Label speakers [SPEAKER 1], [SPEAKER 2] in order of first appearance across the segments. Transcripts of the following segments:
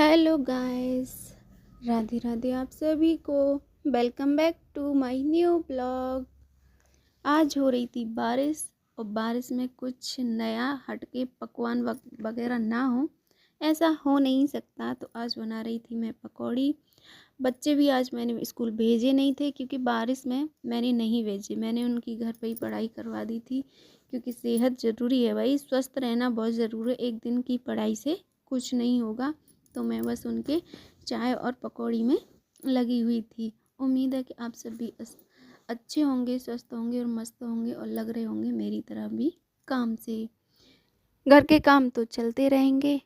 [SPEAKER 1] Hello guys, Radhe Radhe आप सभी को। Welcome back to my new blog. आज हो रही थी बारिश और बारिश में कुछ नया हटके पकवान वगैरह ना हो, ऐसा हो नहीं सकता। तो आज बना रही थी मैं पकौड़ी। बच्चे भी आज मैंने स्कूल भेजे नहीं थे क्योंकि बारिश में मैंने नहीं भेजे, मैंने उनकी घर पे ही पढ़ाई करवा दी थी क्योंकि सेहत ज़रूरी है भाई, स्वस्थ रहना बहुत ज़रूरी है। एक दिन की पढ़ाई से कुछ नहीं होगा। तो मैं बस उनके चाय और पकौड़ी में लगी हुई थी। उम्मीद है कि आप सभी अच्छे होंगे, स्वस्थ होंगे और मस्त होंगे और लग रहे होंगे मेरी तरह भी काम से। घर के काम तो चलते रहेंगे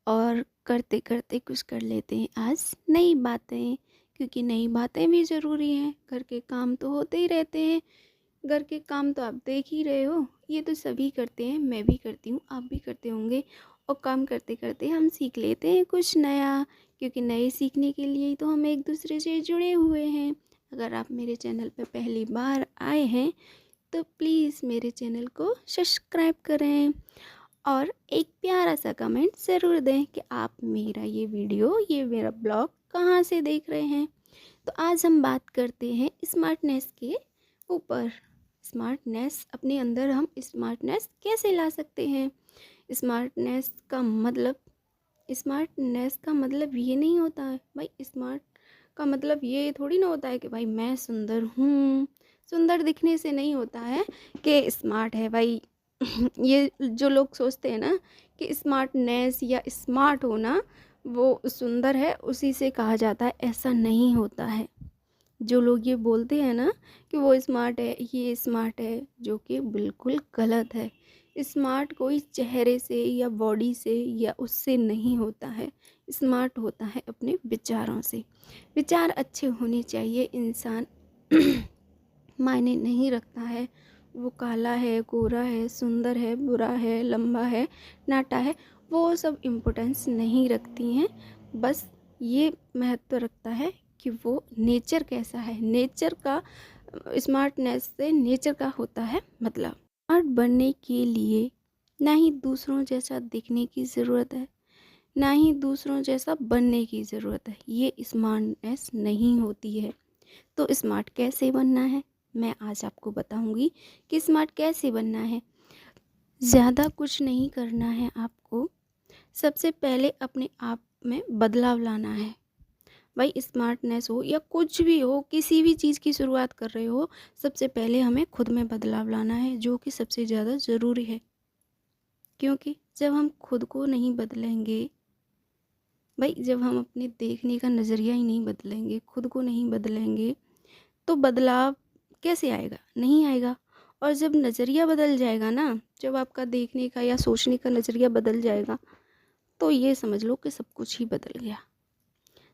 [SPEAKER 1] और करते करते कुछ कर लेते हैं आज नई बातें, क्योंकि नई बातें भी ज़रूरी हैं। घर के काम तो होते ही रहते हैं। घर के काम तो आप देख ही रहे हो, ये तो सभी करते हैं, मैं भी करती हूँ, आप भी करते होंगे। और काम करते करते हम सीख लेते हैं कुछ नया, क्योंकि नए सीखने के लिए ही तो हम एक दूसरे से जुड़े हुए हैं। अगर आप मेरे चैनल पर पहली बार आए हैं तो प्लीज़ मेरे चैनल को सब्सक्राइब करें और एक प्यारा सा कमेंट ज़रूर दें कि आप मेरा ये मेरा ब्लॉग कहाँ से देख रहे हैं। तो आज हम बात करते हैं स्मार्टनेस के ऊपर। स्मार्टनेस अपने अंदर हम स्मार्टनेस कैसे ला सकते हैं। स्मार्टनेस का मतलब स्मार्टनेस का मतलब ये नहीं होता है भाई, स्मार्ट का मतलब ये थोड़ी ना होता है कि भाई मैं सुंदर हूँ। सुंदर दिखने से नहीं होता है कि स्मार्ट है भाई। ये जो लोग सोचते हैं ना कि स्मार्टनेस या स्मार्ट होना वो सुंदर है, उसी से कहा जाता है, ऐसा नहीं होता है। जो लोग ये बोलते हैं ना कि वो स्मार्ट है, ये स्मार्ट है, जो कि बिल्कुल गलत है। स्मार्ट कोई चेहरे से या बॉडी से या उससे नहीं होता है। स्मार्ट होता है अपने विचारों से। विचार अच्छे होने चाहिए। इंसान मायने नहीं रखता है वो काला है, गोरा है, सुंदर है, बुरा है, लंबा है, नाटा है, वो सब इम्पोर्टेंस नहीं रखती हैं। बस ये महत्व रखता है कि वो नेचर कैसा है। नेचर का स्मार्टनेस से नेचर का होता है मतलब। स्मार्ट बनने के लिए ना ही दूसरों जैसा दिखने की ज़रूरत है, ना ही दूसरों जैसा बनने की ज़रूरत है। ये स्मार्टनेस नहीं होती है। तो स्मार्ट कैसे बनना है, मैं आज आपको बताऊंगी कि स्मार्ट कैसे बनना है। ज़्यादा कुछ नहीं करना है आपको। सबसे पहले अपने आप में बदलाव लाना है। भाई स्मार्टनेस हो या कुछ भी हो, किसी भी चीज़ की शुरुआत कर रहे हो, सबसे पहले हमें खुद में बदलाव लाना है, जो कि सबसे ज़्यादा ज़रूरी है। क्योंकि जब हम खुद को नहीं बदलेंगे भाई, जब हम अपने देखने का नज़रिया ही नहीं बदलेंगे, खुद को नहीं बदलेंगे, तो बदलाव कैसे आएगा? नहीं आएगा। और जब नज़रिया बदल जाएगा ना, जब आपका देखने का या सोचने का नज़रिया बदल जाएगा, तो ये समझ लो कि सब कुछ ही बदल गया।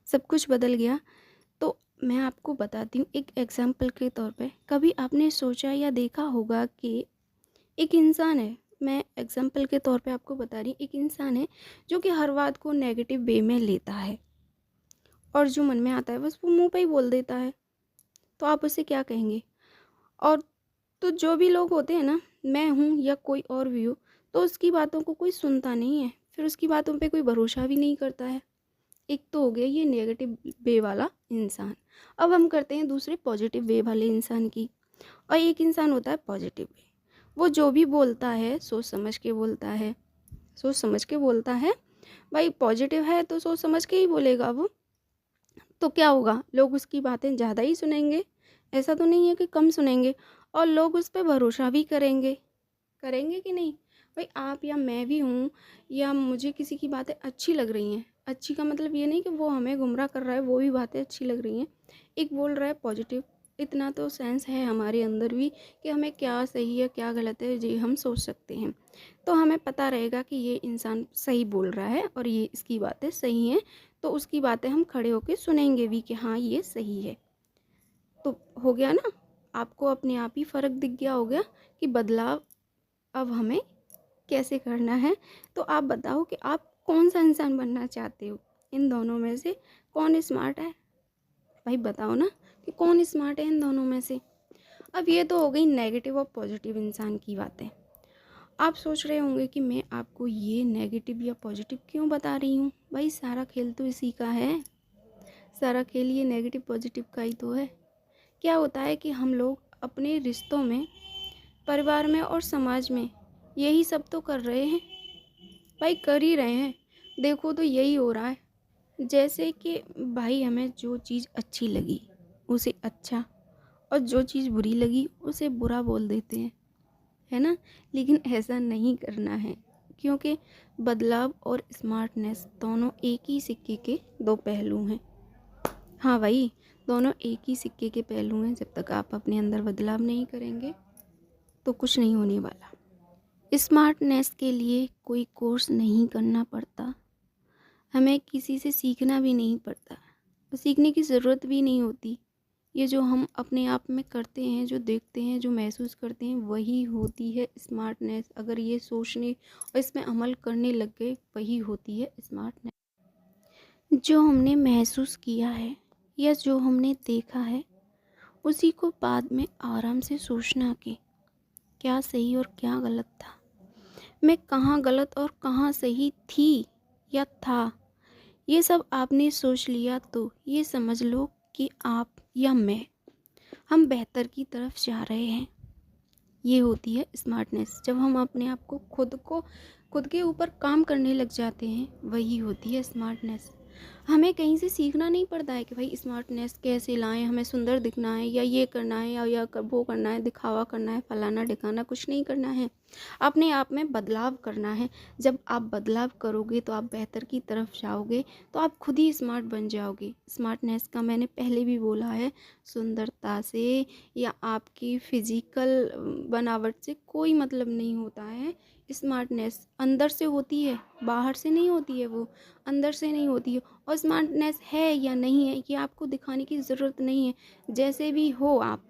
[SPEAKER 1] सब कुछ बदल गया। तो मैं आपको बताती हूँ एक एग्जाम्पल के तौर पे। कभी आपने सोचा या देखा होगा कि एक इंसान है, मैं एग्जाम्पल के तौर पे आपको बता रही हूँ, एक इंसान है जो कि हर बात को नेगेटिव वे में लेता है और जो मन में आता है बस वो मुंह पे ही बोल देता है। तो आप उसे क्या कहेंगे? और तो जो भी लोग होते हैं ना, मैं हूँ या कोई और भी हो, तो उसकी बातों को कोई सुनता नहीं है, फिर उसकी बातों पे कोई भरोसा भी नहीं करता है। एक तो हो गया ये नेगेटिव वे वाला इंसान। अब हम करते हैं दूसरे पॉजिटिव वे वाले इंसान की। और एक इंसान होता है पॉजिटिव वे। वो जो भी बोलता है सोच समझ के बोलता है, सोच समझ के बोलता है। भाई पॉजिटिव है तो सोच समझ के ही बोलेगा वो। तो क्या होगा, लोग उसकी बातें ज़्यादा ही सुनेंगे, ऐसा तो नहीं है कि कम सुनेंगे, और लोग उस पर भरोसा भी करेंगे। करेंगे कि नहीं? भाई आप या मैं भी हूँ, या मुझे किसी की बातें अच्छी लग रही हैं, अच्छी का मतलब ये नहीं कि वो हमें गुमराह कर रहा है, वो भी बातें अच्छी लग रही हैं, एक बोल रहा है पॉजिटिव, इतना तो सेंस है हमारे अंदर भी कि हमें क्या सही है क्या गलत है जी हम सोच सकते हैं। तो हमें पता रहेगा कि ये इंसान सही बोल रहा है और ये इसकी बातें सही हैं, तो उसकी बातें हम खड़े होकर सुनेंगे भी कि हाँ ये सही है। तो हो गया ना, आपको अपने आप ही फ़र्क दिख गया होगा कि बदलाव अब हमें कैसे करना है। तो आप बताओ कि आप कौन सा इंसान बनना चाहते हो, इन दोनों में से कौन स्मार्ट है? भाई बताओ ना कि कौन स्मार्ट है इन दोनों में से। अब ये तो हो गई नेगेटिव और पॉजिटिव इंसान की बातें। आप सोच रहे होंगे कि मैं आपको ये नेगेटिव या पॉजिटिव क्यों बता रही हूँ। भाई सारा खेल तो इसी का है, सारा खेल ये नेगेटिव पॉजिटिव का ही तो है। क्या होता है कि हम लोग अपने रिश्तों में, परिवार में और समाज में यही सब तो कर रहे हैं। भाई कर ही रहे हैं। देखो तो यही हो रहा है, जैसे कि भाई हमें जो चीज़ अच्छी लगी उसे अच्छा, और जो चीज़ बुरी लगी उसे बुरा बोल देते हैं, है ना। लेकिन ऐसा नहीं करना है, क्योंकि बदलाव और स्मार्टनेस दोनों एक ही सिक्के के दो पहलू हैं। हाँ भाई, दोनों एक ही सिक्के के पहलू हैं। जब तक आप अपने अंदर बदलाव नहीं करेंगे तो कुछ नहीं होने वाला। स्मार्टनेस के लिए कोई कोर्स नहीं करना पड़ता, हमें किसी से सीखना भी नहीं पड़ता, और सीखने की ज़रूरत भी नहीं होती। ये जो हम अपने आप में करते हैं, जो देखते हैं, जो महसूस करते हैं, वही होती है स्मार्टनेस। अगर ये सोचने और इसमें अमल करने लग गए, वही होती है स्मार्टनेस। जो हमने महसूस किया है या जो हमने देखा है, उसी को बाद में आराम से सोचना कि क्या सही और क्या गलत था, मैं कहाँ गलत और कहाँ सही थी या था। ये सब आपने सोच लिया तो ये समझ लो कि आप या मैं, हम बेहतर की तरफ जा रहे हैं। ये होती है स्मार्टनेस। जब हम अपने आप को खुद के ऊपर काम करने लग जाते हैं, वही होती है स्मार्टनेस। हमें कहीं से सीखना नहीं पड़ता है कि भाई स्मार्टनेस कैसे लाएं, हमें सुंदर दिखना है या ये करना है वो करना है, दिखावा करना है, फलाना ढिकाना, कुछ नहीं करना है। अपने आप में बदलाव करना है। जब आप बदलाव करोगे तो आप बेहतर की तरफ जाओगे, तो आप खुद ही स्मार्ट बन जाओगे। स्मार्टनेस का मैंने पहले भी बोला है, सुंदरता से या आपकी फिजिकल बनावट से कोई मतलब नहीं होता है। स्मार्टनेस अंदर से होती है, बाहर से नहीं होती है, वो अंदर से नहीं होती है। और स्मार्टनेस है या नहीं है ये आपको दिखाने की ज़रूरत नहीं है। जैसे भी हो आप,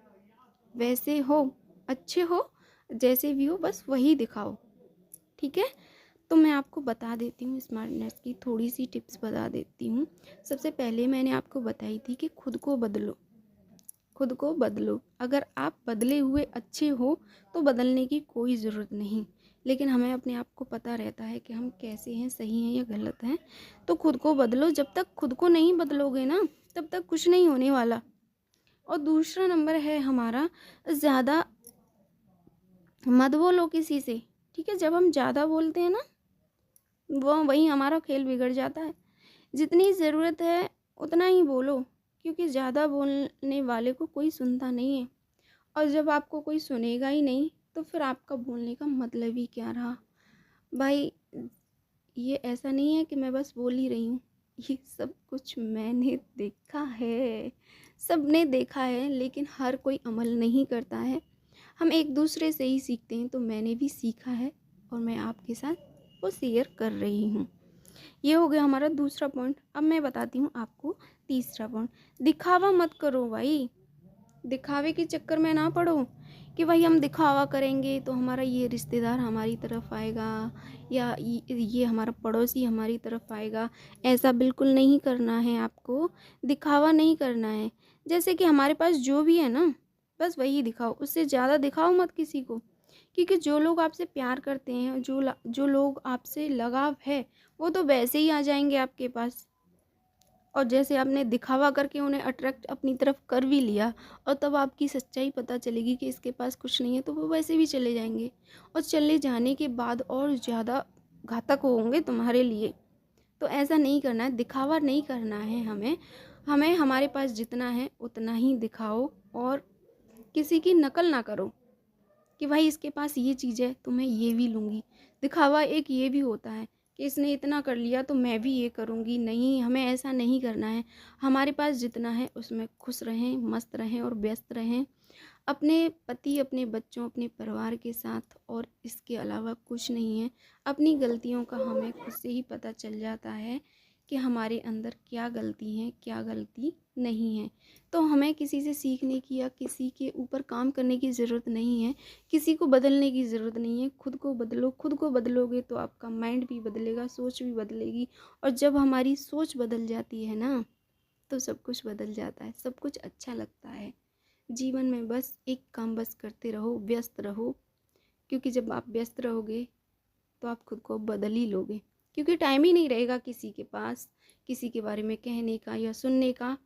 [SPEAKER 1] वैसे हो, अच्छे हो, जैसे भी हो, बस वही दिखाओ, ठीक है। तो मैं आपको बता देती हूँ स्मार्टनेस की थोड़ी सी टिप्स बता देती हूँ। सबसे पहले मैंने आपको बताई थी कि खुद को बदलो, खुद को बदलो। अगर आप बदले हुए अच्छे हो तो बदलने की कोई ज़रूरत नहीं। लेकिन हमें अपने आप को पता रहता है कि हम कैसे हैं, सही हैं या गलत हैं। तो खुद को बदलो। जब तक खुद को नहीं बदलोगे ना, तब तक कुछ नहीं होने वाला। और दूसरा नंबर है हमारा, ज़्यादा मत बोलो किसी से, ठीक है। जब हम ज़्यादा बोलते हैं ना, वहीं हमारा खेल बिगड़ जाता है। जितनी ज़रूरत है उतना ही बोलो, क्योंकि ज़्यादा बोलने वाले को कोई सुनता नहीं है। और जब आपको कोई सुनेगा ही नहीं, तो फिर आपका बोलने का मतलब ही क्या रहा। भाई ये ऐसा नहीं है कि मैं बस बोल ही रही हूँ, ये सब कुछ मैंने देखा है, सबने देखा है, लेकिन हर कोई अमल नहीं करता है। हम एक दूसरे से ही सीखते हैं। तो मैंने भी सीखा है और मैं आपके साथ वो शेयर कर रही हूँ। ये हो गया हमारा दूसरा पॉइंट। अब मैं बताती हूँ आपको तीसरा पॉइंट। दिखावा मत करो भाई, दिखावे के चक्कर में ना पड़ो कि भाई हम दिखावा करेंगे तो हमारा ये रिश्तेदार हमारी तरफ आएगा या ये हमारा पड़ोसी हमारी तरफ आएगा। ऐसा बिल्कुल नहीं करना है आपको, दिखावा नहीं करना है। जैसे कि हमारे पास जो भी है ना, बस वही दिखाओ, उससे ज़्यादा दिखाओ मत किसी को। क्योंकि जो लोग आपसे प्यार करते हैं, जो लोग आपसे लगाव है, वो तो वैसे ही आ जाएंगे आपके पास। और जैसे आपने दिखावा करके उन्हें अट्रैक्ट अपनी तरफ कर भी लिया, और तब आपकी सच्चाई पता चलेगी कि इसके पास कुछ नहीं है, तो वो वैसे भी चले जाएंगे। और चले जाने के बाद और ज़्यादा घातक होंगे तुम्हारे लिए। तो ऐसा नहीं करना है, दिखावा नहीं करना है हमें। हमें हमारे पास जितना है उतना ही दिखाओ, और किसी की नकल ना करो कि भाई इसके पास ये चीज़ है तो मैं ये भी लूँगी। दिखावा एक ये भी होता है कि इसने इतना कर लिया तो मैं भी ये करूँगी। नहीं, हमें ऐसा नहीं करना है। हमारे पास जितना है उसमें खुश रहें, मस्त रहें और व्यस्त रहें अपने पति, अपने बच्चों, अपने परिवार के साथ। और इसके अलावा कुछ नहीं है। अपनी गलतियों का हमें खुद से ही पता चल जाता है कि हमारे अंदर क्या गलती है, क्या गलती नहीं है। तो हमें किसी से सीखने की या किसी के ऊपर काम करने की ज़रूरत नहीं है, किसी को बदलने की ज़रूरत नहीं है। खुद को बदलो। खुद को बदलोगे तो आपका माइंड भी बदलेगा, सोच भी बदलेगी। और जब हमारी सोच बदल जाती है ना, तो सब कुछ बदल जाता है, सब कुछ अच्छा लगता है। जीवन में बस एक काम बस करते रहो, व्यस्त रहो, क्योंकि जब आप व्यस्त रहोगे तो आप खुद को बदल ही लोगे, क्योंकि टाइम ही नहीं रहेगा किसी के पास किसी के बारे में कहने का या सुनने का।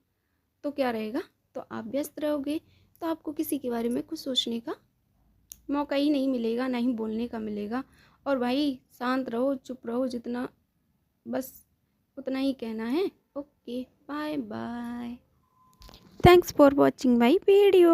[SPEAKER 1] तो क्या रहेगा, तो आप व्यस्त रहोगे तो आपको किसी के बारे में कुछ सोचने का मौका ही नहीं मिलेगा, ना ही बोलने का मिलेगा। और भाई शांत रहो, चुप रहो, जितना बस उतना ही कहना है। Okay, bye bye. Thanks for watching my video.